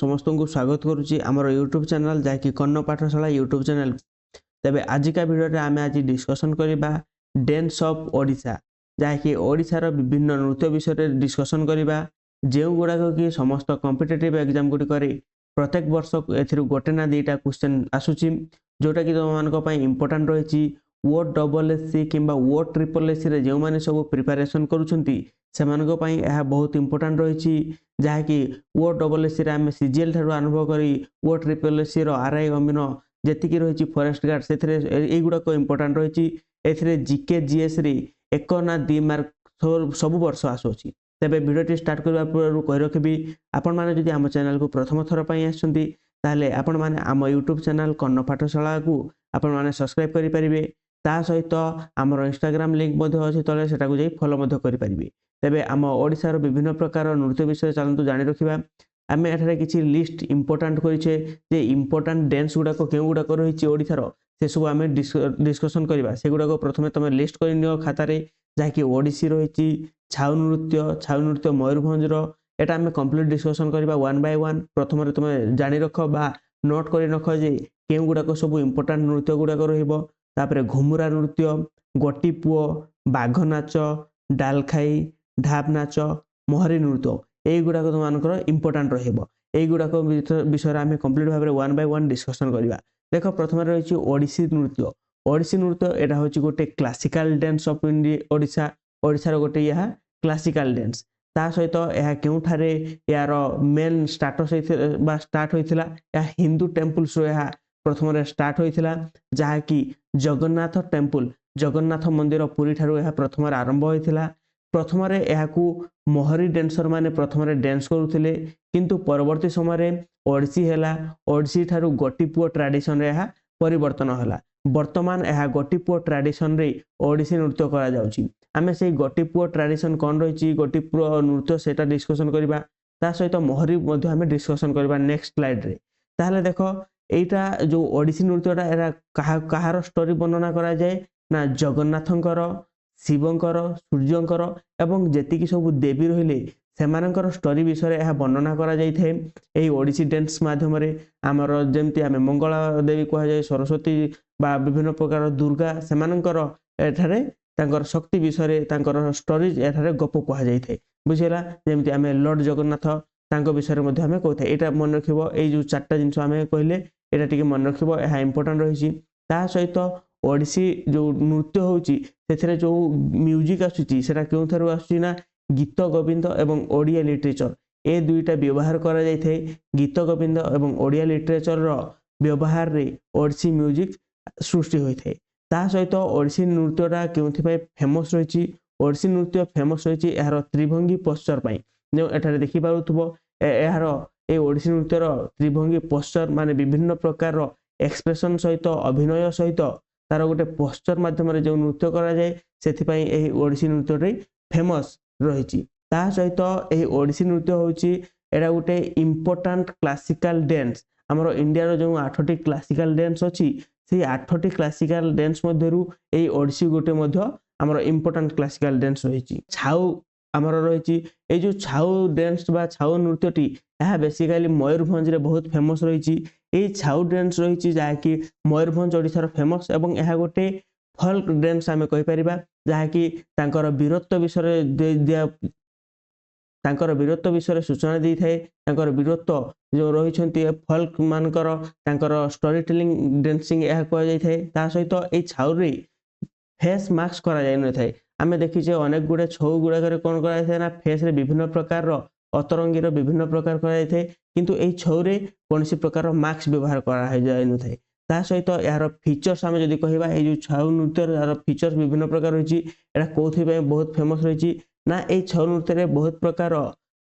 समस्त को स्वागत करुच्ची आमर यूट्यूब चैनल जहाँकि कन्न पाठशाला यूट्यूब चैनल। तेबे आजिका भिडियो आम आज डिस्कसन करवा डांस ऑफ ओडिशा जहाँकि ओडिशार विभिन्न नृत्य विषय डिस्कसन करवा जो गुड़ाक कि समस्त कॉम्पिटिटिव एग्जाम गुड़िक प्रत्येक वर्ष ए गोटे ना दुईटा क्वेश्चन आसूची जोटा कि तुम मान इंपोर्टाट रही वो डबल एससी कि वो ट्रिपल एससी जो मैंने सब प्रिपेरेसन करुँच बहुत इंपोर्टाट रही जहाँकि वो डबल एससी आम सीजीएल ठार आरंभ कर वो ट्रिपल एससी आरआई अमीन जी रही फॉरेस्ट गार्ड से गुड़ाक इंपोर्टाट रही जीके जीएस एक ना 2 मार्क सब वर्ष आसूची। तेरे भिडियो स्टार्ट करने पूर्व कही रखी आपण मैंने आम चैनल को प्रथम थर पर आसते आपण मैंने आम यूट्यूब चैनल कन्न पाठशाला को आपण मैंने सब्सक्राइब करेंगे ता सहित आमर इंस्टाग्राम लिंक अच्छे तले से जाई फॉलो करेंगे। तेबे आम ओडिशार विभिन्न प्रकार नृत्य विषय चलतु जानी रखा आम एठारे किसी लिस्ट इंपोर्टाट करें जे इंपोर्टाट डांस गुड़ाक क्यों गुड़ाक रही ओडिशार से सब आम डिस्कसन करवा से गुड़ाक प्रथम तुम लिस्ट कर नियो खातार जहाँकि ओडिसी रही छाऊ नृत्य मयूरभंजर एटा आम कंप्लीट डिस्कसन करवा 1 बाय 1 प्रथम तुम जानी रख बा नोट कर रख जे क्यों गुड़ाक सब इंपोर्टाट नृत्य गुड़ाक रही घुमुरा नृत्य गोटी पुओ बाघ नाच डालखाई ढाप नाच मोहरी नृत्य युड़ाक तुम इंपोर्टाट रुड़ाक विषय आम कंप्लीट भाव में 1 बाय 1 डिस्कसन करवा। देख प्रथम रही ओडिसी नृत्य यहाँ हूँ गोटे क्लासिकल डांस ऑफ ओडिशा ओडिशार गोटे यह क्लासिकल डांस ता सहित यह क्योंठार यार मेन स्टार्ट होता हिंदू टेम्पल्स प्रथम स्टार्ट होता जहाँकि जगन्नाथ मंदिर पुरी ठारू यह प्रथम आरंभ होता प्रथम मोहरी डांसर माने प्रथम डांस करुले किंतु परवर्ती समय ओडिसी है ओडिसी ठारू गोटीपुओ ट्रेडिशन यह परिवर्तन है वर्तमान यह गोटीपुओ ट्रेडिशन रे ओडिसी नृत्य करा जाउची। आमे से गोटीपुओ ट्रेडिशन कौन रही गोटीपुओ नृत्य सेटा डिस्कसन करवा ता सहित मोहरी मध्य आमे डिस्कसन करवा नेक्स्ट स्लाइड रे। ताहले देखो एटा जो ओडिसी नृत्यटा एरा कहार स्टोरी वर्णना करा जाए ना जगन्नाथंकर शिवंकर सूर्यंकर एवं जेतिकी सब देवी रहिले सेमानंकर स्टोरी विषय यह वर्णना करा जाइथे एही ओडिसी डांस माध्यम रे आमर जेमती आमे मंगला देवी कह जाए सरस्वती बा विभिन्न प्रकार दुर्गा सेमानंकर एठारे तांकर शक्ति विषय तांकर स्टोरी एठारे गप कह जाइथे बुझिला जेमती आमे लॉर्ड जगन्नाथ तांको विषय मध्ये आमे कहथे एटा मन रखिबो एई जो चारटा जिंस आमे कहले एटा टिके मन रखिबो एहा इंपोर्टेंट रहिछि। ता सहित ओडिसी जो नृत्य होउची सेथरे जो म्यूजिक आसुची सेटा केउ थारु आसुची ना गीत गोविंद एवं ओडिया लिटरेचर ए दुईटा व्यवहार करा जाइथे गीत गोविंद एवं ओडिया लिटरेचर रो व्यवहार रे ओडिसी म्यूजिक सृष्टि होइथे। ता सहित ओडिसी नृत्यटा केउथि पय फेमस रहिछि ओडिसी नृत्य फेमस रहिछि एहार त्रिभंगी पोस्चर पय जो एठारे देखि पारुथबो एहार ए ओडिसी नृत्यर त्रिभंगी पोस्चर माने विभिन्न प्रकार रो एक्सप्रेशन सहित अभिनय सहित तार गोटे पोस्चर माध्यम जो नृत्य करा जाए सेथिपई एही ओडिसी नृत्य रे फेमस रही। ता सहित एही ओडिसी नृत्य होची एटा गोटे इंपोर्टेंट क्लासिकल डांस हमरो इंडिया रो जो 8टी क्लासिकल डांस अछि से 8टी क्लासिकल डांस मध्यरु एही ओडिसी गोटे मध्य हमरो इंपोर्टेंट क्लासिकल डांस रही। छाऊ आमर रही ए जो छाऊ डांस बा छाऊ नृत्यटी यह बेसिकली मयूरभंज रे बहुत फेमस रही ए छाऊ डांस रही जहाँकि मयूरभंज ओडिशार फेमस एवं यह गोटे फोल्क डांस आमे कहि परिबा जहाँकि तांकर वीरत्व विषय सूचना दी थाए तांकर वीरत्व जो रही फोल्क मानकर तांकर स्टोरी टेलिंग डांसिंग यह कह जाय थाए। ता सहित ए छाऊ रे फेस मास्क करा जाय न थाए आमे देखिछे अनेक गुडे छौ गुडा कौन करा थाए ना फेस रे विभिन्न प्रकार अतरंगी विभिन्न प्रकार करा थाए किंतु एई छौ रे कोनसी प्रकार मास्क व्यवहार करा जाय न थाए। ता सहित यार फीचर्स आमे जदी कहिबा ए जो छौ नृत्य यार फीचर्स विभिन्न प्रकार रहिछि एटा कोथि पे बहुत फेमस रहिछि ना ए छौ नृत्य रे बहुत प्रकार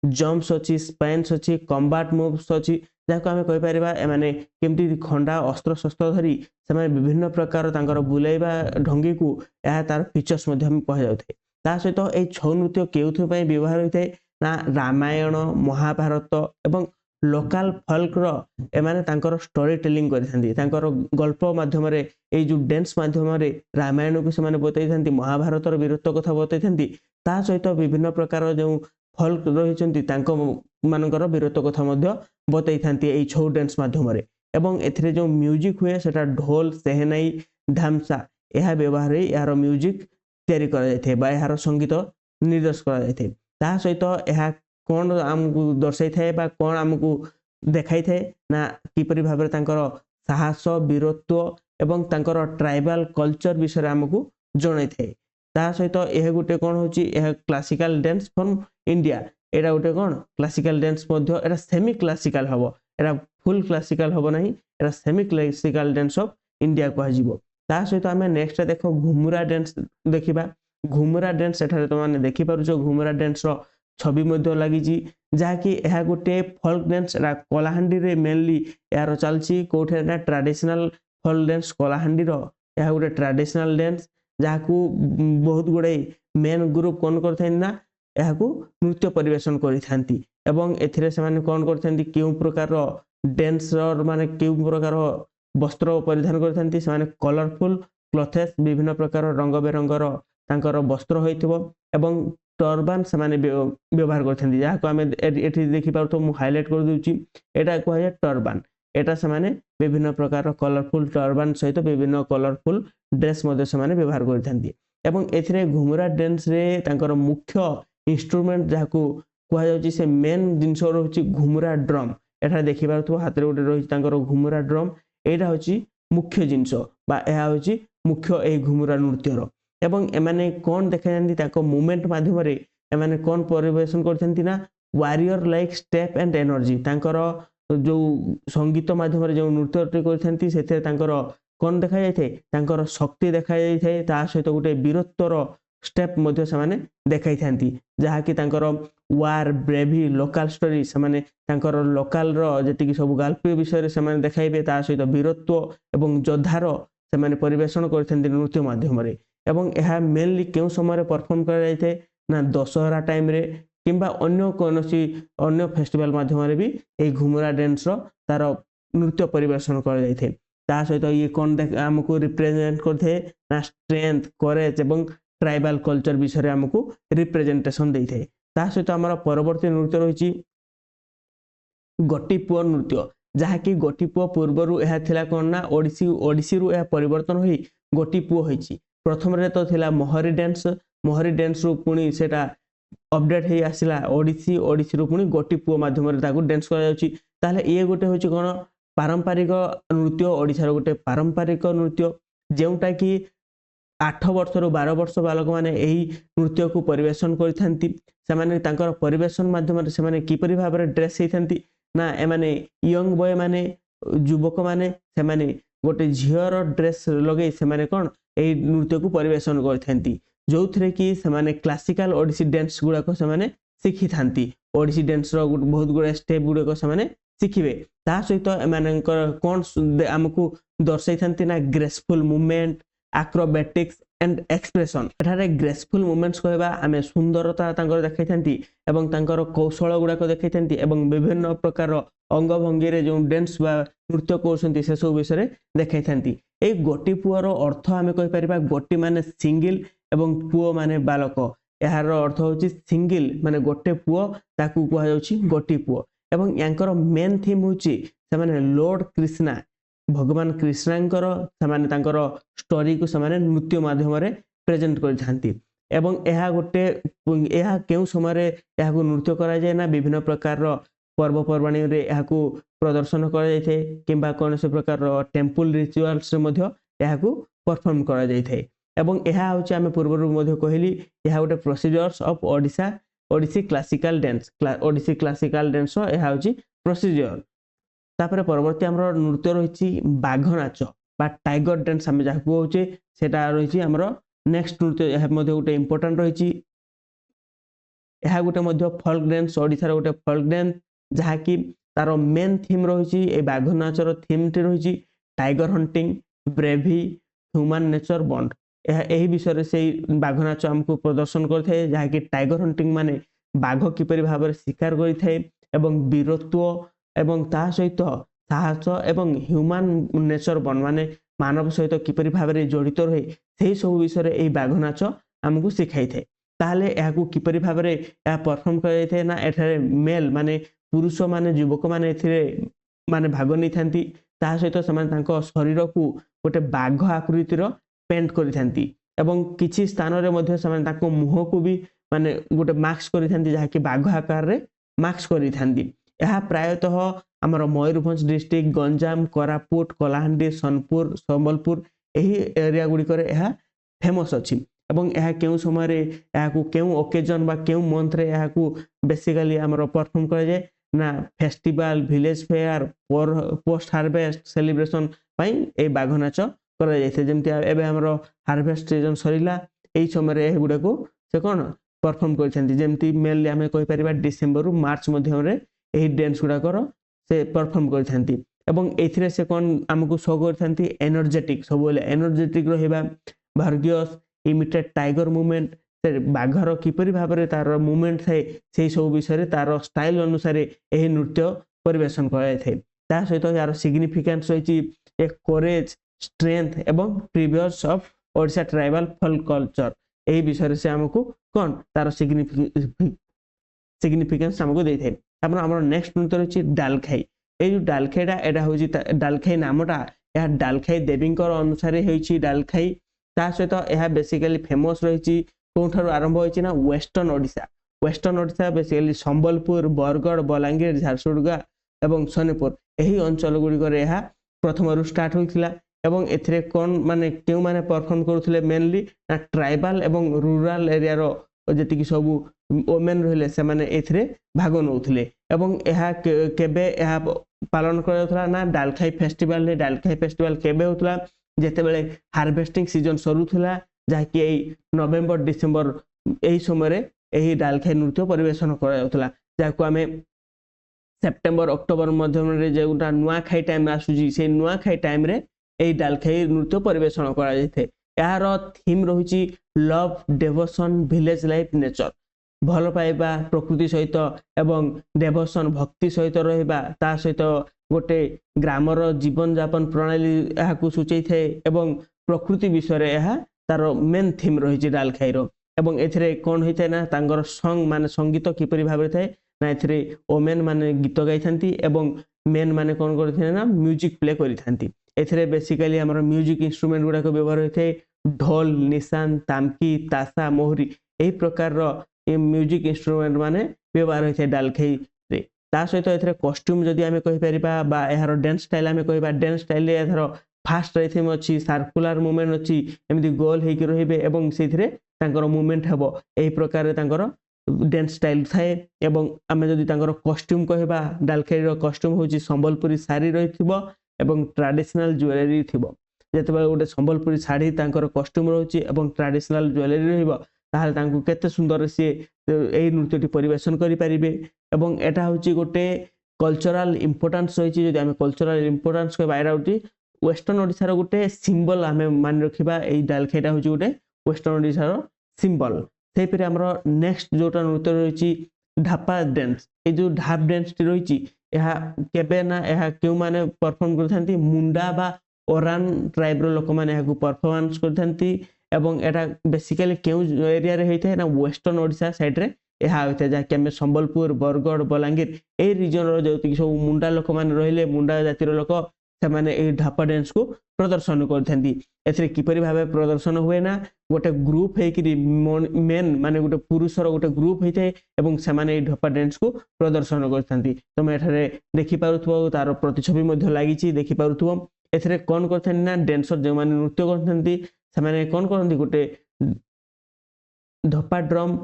जंप्स अछि स्पैन्स अछि कॉम्बैट मूव्स अछि जाको आमे कहि परिबा ए माने केमती खंडा अस्त्र शस्त्र धरी से माने विभिन्न प्रकार तांकर बुलाइबा ढंगी को या तार फीचर्स मध्ये हम कह जाउथे। ता सहित ए छौ नृत्य केउथि पय व्यवहार होइथे ना रामायण महाभारत एवं लोकल फोल्क रो ए माने तांकर स्टोरी टेलिंग करिथांती तांकर गल्प माध्यम रे ए जो डांस माध्यम रे रामायण को से माने बतैथांती महाभारत रो वीरत्व कथा बतैथांती ता सहित विभिन्न प्रकार जो ଫଲ୍କ ରହିଛନ୍ତି ତାଙ୍କ ମାନଙ୍କର ବୀରତ୍ୱ କଥା ମଧ୍ୟ ବତେଇଥାନ୍ତି ଏଇ ଛଉ ଡ୍ୟାନ୍ସ ମାଧ୍ୟମରେ। ଏବଂ ଏଥିରେ ଯେଉଁ ମ୍ୟୁଜିକ୍ ହୁଏ ସେଟା ଢୋଲ, ସେହେନାଇ, ଢାମସା ଏହା ବ୍ୟବହାର ହୋଇ ଏହାର ମ୍ୟୁଜିକ୍ ତିଆରି କରାଯାଇଥାଏ ବା ଏହାର ସଙ୍ଗୀତ ନିର୍ଦ୍ଦେଶ କରାଯାଇଥାଏ। ତା ସହିତ ଏହା କ'ଣ ଆମକୁ ଦର୍ଶାଇଥାଏ ବା କ'ଣ ଆମକୁ ଦେଖାଇଥାଏ ନା କିପରି ଭାବରେ ତାଙ୍କର ସାହସ, ବୀରତ୍ୱ ଏବଂ ତାଙ୍କର ଟ୍ରାଇବାଲ କଲଚର ବିଷୟରେ ଆମକୁ ଜଣାଇଥାଏ। ତା ସହିତ ଏହା ଗୋଟେ କ'ଣ ହେଉଛି, ଏହା କ୍ଲାସିକାଲ ଡ୍ୟାନ୍ସ ଫ୍ରମ୍ ଇଣ୍ଡିଆ। ଏଇଟା ଗୋଟେ କ'ଣ କ୍ଲାସିକାଲ ଡ୍ୟାନ୍ସ ମଧ୍ୟ, ଏଇଟା ସେମି କ୍ଲାସିକାଲ ହବ, ଏଇଟା ଫୁଲ୍ କ୍ଲାସିକାଲ ହବ ନାହିଁ, ଏଇଟା semi classical dance of India କୁହାଯିବ। ତା ସହିତ ଆମେ ନେକ୍ସଟ ଦେଖ ଘୁମୁରା ଡ୍ୟାନ୍ସ ଦେଖିବା। ଘୁମୁରା ଡ୍ୟାନ୍ସ ଏଠାରେ ତୁମେ ଦେଖିପାରୁଛ ଘୁମୁରା ଡ୍ୟାନ୍ସର ଛବି ମଧ୍ୟ ଲାଗିଛି, ଯାହାକି ଏହା ଗୋଟେ ଫୋଲ୍କ ଡ୍ୟାନ୍ସ। ଏଟା କଳାହାଣ୍ଡିରେ ମେନଲି ଏହାର ଚାଲିଛି, କୋଉଠି ନା ଟ୍ରାଡିସନାଲ ଫୋଲ୍କ ଡ୍ୟାନ୍ସ କଳାହାଣ୍ଡିର ଏହା ଗୋଟେ ଟ୍ରାଡିସନାଲ ଡ୍ୟାନ୍ସ, ଯାହାକୁ ବହୁତ ଗୁଡ଼ାଏ ମେନ୍ ଗ୍ରୁପ କ'ଣ କରିଥାନ୍ତି ନା ଏହାକୁ ନୃତ୍ୟ ପରିବେଷଣ କରିଥାନ୍ତି। ଏବଂ ଏଥିରେ ସେମାନେ କ'ଣ କରିଥାନ୍ତି, କେଉଁ ପ୍ରକାର ଡ୍ୟାନ୍ସର ମାନେ କେଉଁ ପ୍ରକାର ବସ୍ତ୍ର ପରିଧାନ କରିଥାନ୍ତି, ସେମାନେ କଲରଫୁଲ କ୍ଲଥେସ୍, ବିଭିନ୍ନ ପ୍ରକାର ରଙ୍ଗ ବେରଙ୍ଗର ତାଙ୍କର ବସ୍ତ୍ର ହୋଇଥିବ ଏବଂ ଟର୍ବାନ ସେମାନେ ବ୍ୟବହାର କରିଥାନ୍ତି, ଯାହାକୁ ଆମେ ଏଠି ଦେଖିପାରୁଥିବ, ମୁଁ ହାଇଲାଇଟ କରିଦେଉଛି, ଏଇଟା କୁହାଯାଏ ଟର୍ବାନ। ଏଟା ସେମାନେ ବିଭିନ୍ନ ପ୍ରକାର କଲରଫୁଲ ଟର୍ବାନ ସହିତ ବିଭିନ୍ନ କଲରଫୁଲ ଡ୍ରେସ୍ ମଧ୍ୟ ସେମାନେ ବ୍ୟବହାର କରିଥାନ୍ତି। ଏବଂ ଏଥିରେ ଘୁମୁରା ଡ୍ୟାନ୍ସରେ ତାଙ୍କର ମୁଖ୍ୟ ଇନଷ୍ଟ୍ରୁମେଣ୍ଟ ଯାହାକୁ କୁହାଯାଉଛି, ସେ ମେନ୍ ଜିନିଷ ରହୁଛି ଘୁମୁରା ଡ୍ରମ୍। ଏଠାରେ ଦେଖିପାରୁଥିବ ହାତରେ ଗୋଟେ ରହିଛି ତାଙ୍କର ଘୁମୁରା ଡ୍ରମ୍। ଏଇଟା ହେଉଛି ମୁଖ୍ୟ ଜିନିଷ ବା ଏହା ହେଉଛି ମୁଖ୍ୟ ଏହି ଘୁମୁରା ନୃତ୍ୟର। ଏବଂ ଏମାନେ କ'ଣ ଦେଖାଯାନ୍ତି, ତାଙ୍କ ମୁଭମେଣ୍ଟ ମାଧ୍ୟମରେ ଏମାନେ କ'ଣ ପରିବେଷଣ କରିଥାନ୍ତି ନା warrior like step and energy. ତାଙ୍କର ଯେଉଁ ସଙ୍ଗୀତ ମାଧ୍ୟମରେ ଯେଉଁ ନୃତ୍ୟଟି କରିଥାନ୍ତି ସେଥିରେ ତାଙ୍କର କ'ଣ ଦେଖାଯାଇଥାଏ, ତାଙ୍କର ଶକ୍ତି ଦେଖାଯାଇଥାଏ, ତା ସହିତ ଗୋଟେ ବୀରତ୍ୱର ଷ୍ଟେପ୍ ମଧ୍ୟ ସେମାନେ ଦେଖାଇଥାନ୍ତି, ଯାହାକି ତାଙ୍କର ୱାର, ବ୍ରେଭି, ଲୋକାଲ ଷ୍ଟୋରି, ସେମାନେ ତାଙ୍କର ଲୋକାଲର ଯେତିକି ସବୁ ଗାଳ୍ପିକ ବିଷୟରେ ସେମାନେ ଦେଖାଇବେ, ତା ସହିତ ବୀରତ୍ୱ ଏବଂ ଯୋଦ୍ଧାର ସେମାନେ ପରିବେଷଣ କରିଥାନ୍ତି ନୃତ୍ୟ ମାଧ୍ୟମରେ। ଏବଂ ଏହା ମେନଲି କେଉଁ ସମୟରେ ପରଫର୍ମ କରାଯାଇଥାଏ ନା ଦଶହରା ଟାଇମରେ କିମ୍ବା ଅନ୍ୟ କୌଣସି ଅନ୍ୟ ଫେଷ୍ଟିଭାଲ ମାଧ୍ୟମରେ ବି ଏହି ଘୁମୁରା ଡ୍ୟାନ୍ସର ତାର ନୃତ୍ୟ ପରିବେଷଣ କରାଯାଇଥାଏ। ତା ସହିତ ଇଏ କ'ଣ ଆମକୁ ରିପ୍ରେଜେଣ୍ଟ କରିଥାଏ ନା ଷ୍ଟ୍ରେନ୍ଥ, କରେଜ ଏବଂ ଟ୍ରାଇବାଲ କଲଚର ବିଷୟରେ ଆମକୁ ରିପ୍ରେଜେଣ୍ଟେସନ ଦେଇଥାଏ। ତା ସହିତ ଆମର ପରବର୍ତ୍ତୀ ନୃତ୍ୟ ରହିଛି ଗୋଟିପୁଅ ନୃତ୍ୟ, ଯାହାକି ଗୋଟିପୁଅ ପୂର୍ବରୁ ଏହା ଥିଲା କ'ଣ ନା ଓଡ଼ିଶୀରୁ ଏହା ପରିବର୍ତ୍ତନ ହୋଇ ଗୋଟିପୁଅ ହୋଇଛି। ପ୍ରଥମରେ ତ ଥିଲା ମହରୀ ଡ୍ୟାନ୍ସ, ମହରୀ ଡ୍ୟାନ୍ସରୁ ପୁଣି ସେଟା ଅପଡେଟ୍ ହେଇ ଆସିଲା ଓଡ଼ିଶୀରୁ ପୁଣି ଗୋଟିପୁଅ ମାଧ୍ୟମରେ ତାକୁ ଡ୍ୟାନ୍ସ କରାଯାଉଛି। ତାହେଲେ ଇଏ ଗୋଟେ ହେଉଛି କ'ଣ ପାରମ୍ପରିକ ନୃତ୍ୟ, ଓଡ଼ିଶାର ଗୋଟେ ପାରମ୍ପରିକ ନୃତ୍ୟ, ଯେଉଁଟାକି 8 ବର୍ଷରୁ 12 ବର୍ଷ ବାଳକମାନେ ଏହି ନୃତ୍ୟକୁ ପରିବେଷଣ କରିଥାନ୍ତି। ସେମାନେ ତାଙ୍କର ପରିବେଷଣ ମାଧ୍ୟମରେ ସେମାନେ କିପରି ଭାବରେ ଡ୍ରେସ୍ ହେଇଥାନ୍ତି ନା ଏମାନେ ୟଙ୍ଗ ବୟ ମାନେ, ଯୁବକମାନେ, ସେମାନେ ଗୋଟେ ଝିଅର ଡ୍ରେସ୍ ଲଗେଇ ସେମାନେ କ'ଣ ଏହି ନୃତ୍ୟକୁ ପରିବେଷଣ କରିଥାନ୍ତି, ଯେଉଁଥିରେ କି ସେମାନେ କ୍ଲାସିକାଲ ଓଡ଼ିଶୀ ଡ୍ୟାନ୍ସ ଗୁଡ଼ାକ ସେମାନେ ଶିଖିଥାନ୍ତି। ଓଡ଼ିଶୀ ଡ୍ୟାନ୍ସର ବହୁତ ଗୁଡ଼ାଏ ଷ୍ଟେପ୍ ଗୁଡ଼ିକ ସେମାନେ ଶିଖିବେ। ତା ସହିତ ଏମାନଙ୍କର କ'ଣ ଆମକୁ ଦର୍ଶାଇଥାନ୍ତି ନା graceful movement, acrobatics and expression. ଏଠାରେ ଗ୍ରେସଫୁଲ ମୁଭମେଣ୍ଟସ କହିବା ଆମେ ସୁନ୍ଦରତା ତାଙ୍କର ଦେଖାଇଥାନ୍ତି ଏବଂ ତାଙ୍କର କୌଶଳ ଗୁଡ଼ାକ ଦେଖାଇଥାନ୍ତି ଏବଂ ବିଭିନ୍ନ ପ୍ରକାର ଅଙ୍ଗଭଙ୍ଗୀରେ ଯେଉଁ ଡ୍ୟାନ୍ସ ବା ନୃତ୍ୟ କରୁଛନ୍ତି ସେସବୁ ବିଷୟରେ ଦେଖାଇଥାନ୍ତି। ଏଇ ଗୋଟି ପୁଅର ଅର୍ଥ ଆମେ କହିପାରିବା, ଗୋଟି ମାନେ ସିଙ୍ଗିଲ ଏବଂ ପୁଅ ମାନେ ବାଳକ। ଏହାର ଅର୍ଥ ହେଉଛି ସିଙ୍ଗିଲ ମାନେ ଗୋଟେ ପୁଅ, ତାକୁ କୁହାଯାଉଛି ଗୋଟି ପୁଅ। ଏବଂ ୟାଙ୍କର ମେନ୍ ଥିମ୍ ହେଉଛି ସେମାନେ ଲର୍ଡ କୃଷ୍ଣା, ଭଗବାନ କୃଷ୍ଣଙ୍କର ସେମାନେ ତାଙ୍କର ଷ୍ଟୋରିକୁ ସେମାନେ ନୃତ୍ୟ ମାଧ୍ୟମରେ ପ୍ରେଜେଣ୍ଟ କରିଥାନ୍ତି। ଏବଂ ଏହା କେଉଁ ସମୟରେ ଏହାକୁ ନୃତ୍ୟ କରାଯାଏ ନା ବିଭିନ୍ନ ପ୍ରକାରର ପର୍ବପର୍ବାଣୀରେ ଏହାକୁ ପ୍ରଦର୍ଶନ କରାଯାଇଥାଏ କିମ୍ବା କୌଣସି ପ୍ରକାରର ଟେମ୍ପଲ ରିଚୁଆଲ୍ସରେ ମଧ୍ୟ ଏହାକୁ ପରଫର୍ମ କରାଯାଇଥାଏ। ଏବଂ ଏହା ହେଉଛି ଆମେ ପୂର୍ବରୁ ମଧ୍ୟ କହିଲି, ଏହା ଗୋଟେ procedures of Odissi classical dance, Odissi classical dancer ଏହା ହେଉଛି ପ୍ରୋସିଜର। ତାପରେ ପରବର୍ତ୍ତୀ ଆମର ନୃତ୍ୟ ରହିଛି ବାଘ ନାଚ ବା ଟାଇଗର ଡ୍ୟାନ୍ସ ଆମେ ଯାହାକୁ କହୁଛେ, ସେଟା ରହିଛି ଆମର ନେକ୍ସଟ ନୃତ୍ୟ। ଏହା ମଧ୍ୟ ଗୋଟେ ଇମ୍ପୋର୍ଟାଣ୍ଟ ରହିଛି। ଏହା ଗୋଟେ ମଧ୍ୟ ଫୋଲ୍କ ଡ୍ୟାନ୍ସ, ଓଡ଼ିଶାର ଗୋଟେ ଫୋଲ୍କ ଡ୍ୟାନ୍ସ, ଯାହାକି ତାର ମେନ୍ ଥିମ୍ ରହିଛି, এই ବାଘ ନାଚର ଥିମ୍ଟି ରହିଛି tiger hunting, bravery, human nature bond. ଏହି ବିଷୟରେ ସେଇ ବାଘ ନାଚ ଆମକୁ ପ୍ରଦର୍ଶନ କରିଥାଏ, ଯାହାକି ଟାଇଗର ହଣ୍ଟିଂ ମାନେ ବାଘ କିପରି ଭାବରେ ଶିକାର କରିଥାଏ ଏବଂ ବୀରତ୍ୱ ଏବଂ ତା ସହିତ ସାହସ ଏବଂ ହ୍ୟୁମାନ ନେଚର ବଣ୍ଡ ମାନେ ମାନବ ସହିତ କିପରି ଭାବରେ ଜଡ଼ିତ ରହେ ସେହି ସବୁ ବିଷୟରେ ଏହି ବାଘ ନାଚ ଆମକୁ ଶିଖାଇଥାଏ। ताहले एहाकू किपरि भाबरे या परफॉर्म कर जाय ना एठारे मेल माने पुरुष माने युवक माने एथिरे माने भाग नै थांती ता सहित समान तांको शरीर को गोटे बाघ आकृतिर पेंट करि थांती एवं किछि स्थान रे मध्ये समान ताको मुह को भी माने गोटे मास्क करि थांती जहा कि बाघ आकार रे मास्क करि थांती यह प्रायतः आमर मयूरभंज डिस्ट्रिक्ट गंजाम कोरापुट कलाहांडी सोनपुर संबलपुर एही एरिया गुडी करे यह फेमस अछि एवं यह केउ समय रे याकू केउ ओकेजन बा केउ मंथ रे याकू बेसिकली आमर परफॉर्म करे जे ना festival village fair post harvest celebration पई ए बाघ नाच करा जायथे जेमति एबे हमरो हार्वेस्ट सीजन सरिला एई समय रे गुडा को से कोन परफॉर्म करछन्ती जेमति मेनली हमें कहि परिबा डिसेंबर रु मार्च मध्य रे एही डांस गुडा कर से परफॉर्म करछन्ती एवं एथिरे से कोन हमकु शो करछन्ती एनर्जेटिक सब बोले एनर्जेटिक रहिबा भार्गियस इमिटेड टाइगर मूवमेंट से बाघर किपरि भाबरे तार मूवमेंट थाए सेही सब विषय तार स्टाइल अनुसार एही नृत्य परिवेशन कराय थे ता सहित यार सिग्निफिकेंस होइची ए कोरेज स्ट्रेंथ एवं previous of Odisha tribal folk culture एही विषय से हमकु कोन तार सिग्निफिकेंस हमकु देइ थे आपण हमर नेक्स्ट नृत्य रछि डालखाई ए जो डालखाईडा एडा होइची डालखाई नामटा या डालखाई देवींकर अनुसार होइची डालखाई ता सहित यह बेसिकली फेमस रही कौठार आरंभ होइची ना वेस्टर्न ओडिशा बेसिकली संबलपुर बरगढ़ बलांगीर झारसुगुड़ा एवं सोनेपुर यही अंचल गुडी करे यह प्रथम रु स्टार्ट होइथिला एवं एथिरे कोन माने केउ माने परफॉर्म करूथिले मेनली ना ट्राइबल एवं रूरल एरिया रो जति सब वोमेन रहले से माने एथिरे भाग नउथिले एवं यह केबे यह पालन करथला ना डालखाई फेस्टिवल केबे होतला जेते बेले हार्वेस्टिंग सीजन सरुथला जाकि एई नवेम्बर डिसेंबर एही समय रे एही डालखाई नृत्य परिवेशन कराउथला जाको हमें सेप्टेम्बर अक्टोबर मध्यम रे जेउटा नुआ खाई टाइम आसुजी से नुआ खाई टाइम रे एही डालखाई नृत्य परिवेशन करा जैथे यार थीम रहुची love devotion village life nature भल पाइबा प्रकृति सहित एवं डेवोशन भक्ति सहित रहिबा ता सहित गोटे ग्रामर जीवन यापन प्रणाली याकू सूचै थे एवं प्रकृति विषय रे यह तार मेन थीम रही डालखाई रो एवं एथिरे कोन होइथे ना तांगर सॉन्ग माने संगीत किपरि भाबरे थाए ना एथिरे ओमेन माने गीत गाई थांती एवं मेन माने कोन करथे ना म्यूजिक प्ले करि थांती एथिरे बेसिकली हमर म्यूजिक इंस्ट्रूमेंट गुडा को व्यवहार होइथे ढोल निशान तामकी तासा मोहरी एही प्रकार रो म्यूजिक इंस्ट्रूमेंट माने व्यवहार होइथे डालखाई रे ता सहित एथिरे कॉस्ट्यूम जदी हमें कहि परिबा बा एहार डांस स्टाइल हमें कहिबा डांस स्टाइल एथरो फास्ट रिथम अछि सर्कुलर मूवमेंट अछि एमिति गोल हेकि रहिबे एवं सेथिरे तांकर मूवमेंट हेबो एही प्रकार तांकर डांस स्टाइल थाए एवं हमें जदी तांकर कॉस्ट्यूम कहिबा डालखाई रो कॉस्ट्यूम होछि संबलपुरी साड़ी रहिथिबो एवं ट्रेडिशनल ज्वेलरी थिबो जेतबे गोटे संबलपुरी साड़ी तांकर कॉस्ट्यूम रहउछि एवं ट्रेडिशनल ज्वेलरी रहिबो ताहाले तांकु केते सुंदर से एही नृत्यटी परिवेशन करि परिबे एवं एटा होछि गोटे कल्चरल इंपोर्टेंस होछि जदी हमें कल्चरल इंपोर्टेंस के बायरा होछि वेस्टर्न ओडिसा रो गोटे सिंबल हमें मान रखिबा एही डालखाईटा होछि गोटे वेस्टर्न ओडिसा रो सिंबल सेहि परे हमरो नेक्स्ट जोटा नृत्य रहिछि ढापा डांस ए जो ढाप डांस टी रहिछि एहा केबे ना एहा केउ माने परफॉर्म करथांती मुंडा बा ओरान ट्राइब रो लोक माने एहाकू परफॉर्मेंस करथांती एवं एटा बेसिकली केउ एरिया रे होइथे ना वेस्टर्न ओडिसा साइड रे एहा होइथे जा कि हमें संबलपुर बरगढ़ बलांगीर ए रीजन रो जति सब मुंडा लोक माने रहिले मुंडा जाति रो लोक से माने ए ढापा डांस को प्रदर्शन करथांती एथरे किपरि भाबे प्रदर्शन हुए ना गोटे ग्रुप हे कि मेन माने गोटे पुरुष रो गोटे ग्रुप हेथे एवं से माने ए ढापा डांस को प्रदर्शन करथांती तमे एथरे देखि पारुथबो तार प्रतिछवि मध्ये लागिछि देखि पारुथबो एथरे कोन करथांती ना डांसर जे माने नृत्य करथांती से माने कोन करथांती गोटे धपा ड्रम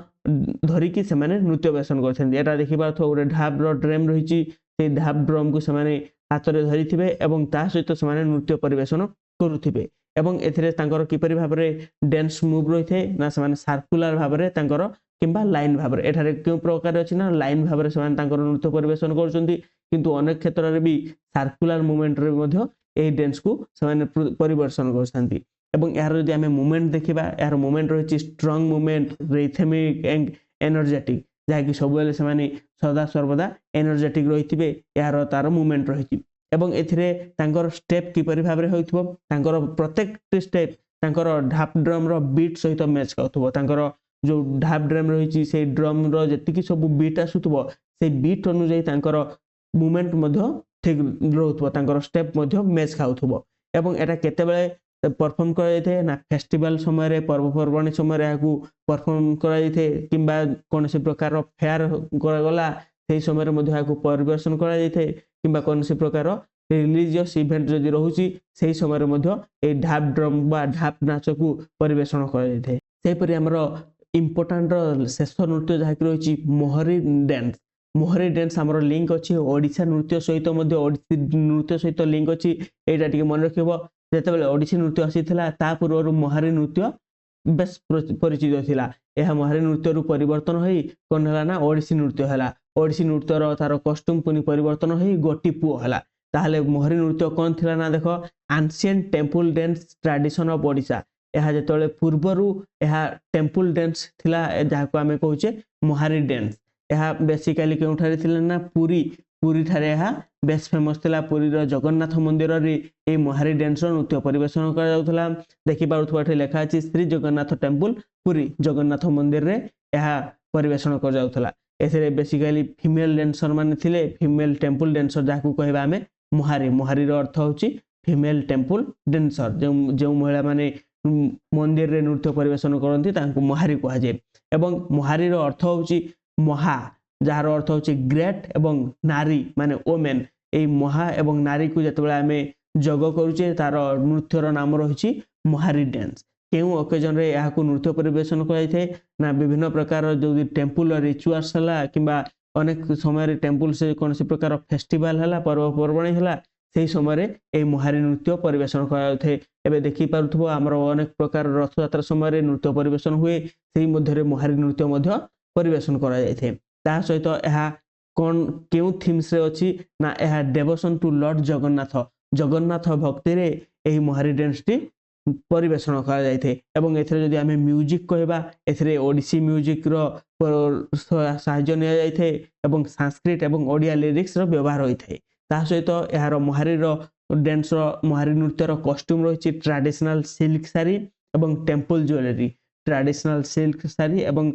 धरि कि से माने नृत्य वेशन करथांती एटा देखि पारुथबो गोटे ढाप रो ड्रम रहिछि से ढाप ड्रम को से माने हाथ रे धरिथिबे एवं ता सहित से माने नृत्य परिवेशन करूथिबे एवं एथिरे तांकर किपरि भाबरे डांस मूव रहिथे ना से माने सर्कुलर भाबरे तांकर किंबा लाइन भाबरे एठारे केउ प्रकार अछि ना लाइन भाबरे से माने तांकर नृत्य परिवेशन करचंती किंतु अनेक क्षेत्र रे भी सर्कुलर मूवमेंट रे मध्ये ए डांस को से माने परिवेशन करछंती एवं यार जदि हमें मूवमेंट देखिबा यार मूवमेंट रहिछि strong movement rhythmic and energetic जाकि सब बेले से माने सदा सर्वदा एनर्जेटिक रहिथिबे यार तार मूवमेंट रहिछि एवं एथिरे तांकर स्टेप किपरि भाबरे होइथबो तांकर प्रत्येक स्टेप तांकर ढाप ड्रम रो बीट सहित मैच करथबो तांकर जो ढाप ड्रम रही से ड्रम री सब बीट आसुव से बीट अनुଯାयी तांकर मूवमेंट ठीक रोथुव स्टेप मैच खाऊ एवं एटा केतेबेले परफॉर्म कराइए ना फेस्टिवल समय पर्वपर्वाणी समय परफॉर्म कराइए किंबा कौन प्रकार फेयर गला से समय परिवेशन कराइए किंबा कौन प्रकार रिलीजियस इवेंट जदि रोचे से समय ढाप ड्रम बा ढाप नाच को परिवेशन कराइए सेपरी आमर इम्पोर्टाट शेष नृत्य जहाँकि रही मोहरी डांस मोहरी डांस आमर लिंक अच्छी ओडिशा नृत्य सहित ओडिसी नृत्य सहित लिंक अच्छी यहाँ टी मन रख जिते ओडिसी नृत्य आसीला ता पूर्व मोहरी नृत्य बेस परिचित थिला यह मोहरी नृत्य परिवर्तन होई कौन है ना ओडिसी नृत्य है ओडिसी नृत्यर तार कस्ट्यूम पुनी परिवर्तन होई गोटी पुओ है ताहले मोहरी नृत्य कौन थिला ना देख ancient temple dance tradition of Odisha यह जो पूर्वरु यह टेम्पल डांस थिला जहाँ को आम कहे मोहारी डांस यह बेसिकाली केउठारे थिला ना पुरी पुरी ठारे यह बेस फेमस थिला पुरी जगन्नाथ मंदिर रे ए मोहारी डांस नृत्य परिवेशन करा जाउथला देखि पारुथबा एठी लेखा अछि श्री जगन्नाथ टेम्पल पुरी जगन्नाथ मंदिर रे यह परिवेशन करा जाउथला एथरे बेसिकाली फीमेल डांसर माने थिले फीमेल टेम्पल डांसर जाकू कहबा हमें मोहारी मोहारी रो अर्थ होची फीमेल टेम्पल डांसर जो महिला माने मंदिर रे नृत्य परिवेशन करती तांको मोहारी कहा जाए एवं मोहारी रो अर्थ होची महा जार अर्थ होची ग्रेट एवं नारी माने ओमेन ए महा एवं नारी को जतबेले आमे जग करूचे तार नृत्यर नाम रही मोहारी डांस केउ ओकेजन रे याकू नृत्य परिवेशन कराई थे ना विभिन्न प्रकार जो टेम्पल रिचुअल्स हला किंबा अनेक समय टेम्पल से कौन प्रकार फेस्टिवल हला पर्वपर्वाणी हला से समय ए मोहारी नृत्य परिवेशन कराए एबे देखि पारुथबो हमर अनेक प्रकार रथ यात्रा समय नृत्य परिवेशन हुए से मध्य मोहारी नृत्य मध्य परिवेशन करा जायथे ता सहित यह कौन केउ थीम्स रे अछि ना यह डेवोशन टू लॉर्ड जगन्नाथ जगन्नाथ भक्ति रे एही मोहारी डांस टी परिवेशन करा जायथे एवं एथरे जदि आमे म्यूजिक कहबा एथरे ओडिसी म्यूजिक रो सहाय्य निया जायथे एवं संस्कृत एवं ओडिया लिरिक्स रो व्यवहार होइथे ता सहित यार मोहारी रो डांस रो मोहारी नृत्य रो कॉस्ट्यूम रही ट्रेडिशनल सिल्क साड़ी एवं temple jewellery traditional silk sari एवं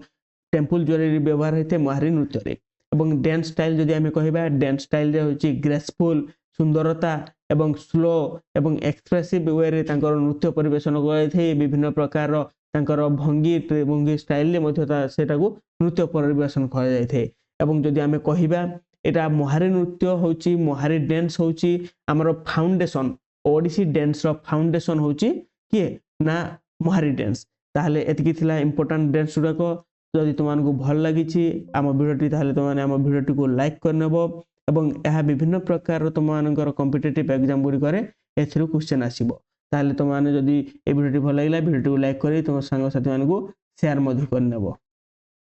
टेम्पल ज्वेलरी व्यवहार होते मोहारी नृत्य रे एवं डांस स्टाइल जदि आमे कहबा डांस स्टाइल रे होची ग्रेसफुल सुंदरता एवं स्लो एवं एक्सप्रेसिव वे रे तांकर नृत्य परिवेशन कराइथे विभिन्न प्रकार तांकर भंगी स्टाइल रे मध्य सेटा को नृत्य परिवेशन करा जायथे एवं जदि आमे कहबा एटा मोहारी नृत्य होची मोहारी डांस होची हमर फाउंडेशन ओडिसी डांस रो फाउंडेशन होची के ना मोहारी डांस ताहले एतकी थिला इंपोर्टेंट डांस गुडको जदि तुमको भल लगी आम भिडियोटी ताहले तुमने आम भिडियोटी को लाइक करनेबो एवं यह विभिन्न प्रकार तुमनकर कॉम्पिटिटिव एग्जाम गुडी करे एथरु क्वेश्चन आसीबो ताहले तुमने जदि ए भिडियोटी भल लागिला भिडियोटी को लाइक करी तुम संग साथी मानकु शेयर मधि करनेबो।